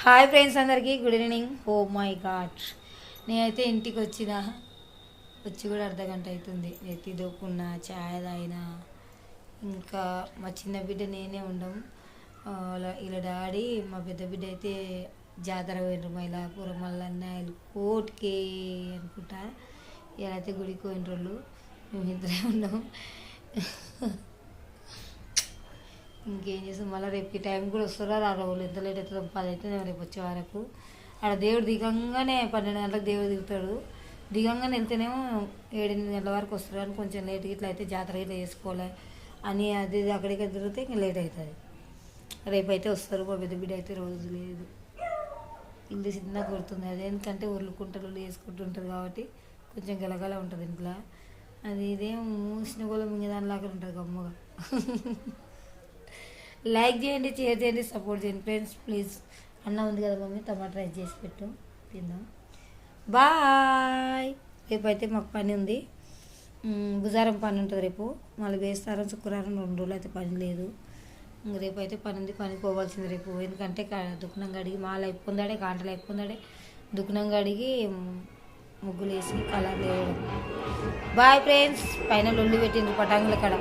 Hi friends, అందరికీ good evening. Oh my God, నేనైతే ఇంటికి వచ్చి కూడా అర్ధగంట అవుతుంది. నెత్తి దొక్కున్నా, ఛాయ్ తాగినా. ఇంకా మా చిన్న బిడ్డ నేనే ఉండం. ఇలా డాడీ మా పెద్ద బిడ్డ అయితే జాతర పోయినరు. మైలాపురం మల్లన్నాయలు కోట్కే అనుకుంటా. ఇలా అయితే గుడికి పోయినరోళ్ళు. మేము ఇద్దరే ఉన్నాం. ఇంకేం చేస్తాం, మళ్ళీ రేపు ఈ టైం కూడా వస్తారో ఆ రోజులు ఎంత లేట్ అవుతుందో 10 అవుతుంది రేపు వచ్చే వరకు. ఆడ దేవుడు దిగంగానే 12 గంటలకు దేవుడు దిగుతాడు. దిగంగానే వెళ్తేనేమో 7-8 గంటల వరకు వస్తారు. కానీ కొంచెం లేట్ ఇట్లా అయితే జాతర ఇట్లా చేసుకోవాలి అని అది అక్కడికి తిరిగితే ఇంకా లేట్ అవుతుంది. రేపు అయితే వస్తారు. మా పెద్ద బిడ్డ అయితే రోజు లేదు. ఇల్లు చిన్నగా కొడుతుంది. అదేంటంటే ఉర్లుకుంటారు వేసుకుంటుంటుంది కాబట్టి కొంచెం గలగల ఉంటుంది ఇంట్లో. అది ఇదేం మూసిన కూడా మింగే దానిలాగా ఉంటుంది గమ్మగా. లైక్ చేయండి, షేర్ చేయండి, సపోర్ట్ చేయండి ఫ్రెండ్స్ ప్లీజ్. అన్న ఉంది కదా మమ్మీ, టమాటా రైస్ చేసి పెట్టు, తిందాం. బాయ్. రేపు అయితే మాకు పని ఉంది. బుధవారం పని ఉంటుంది రేపు. మళ్ళీ వేస్తారం శుక్రవారం 2 రోజులు అయితే పని లేదు. రేపు అయితే పని ఉంది, పనికి పోవాల్సింది రేపు. ఎందుకంటే దుకాణం కడిగి మాల అయిపోందాడే, కాంటలు అయిపోందాడే, దుకాణం కడిగి ముగ్గులు వేసి కలర్లు వేయడం. Bye friends. పైన లొల్లి పెట్టింది పటాంగుల కాడ.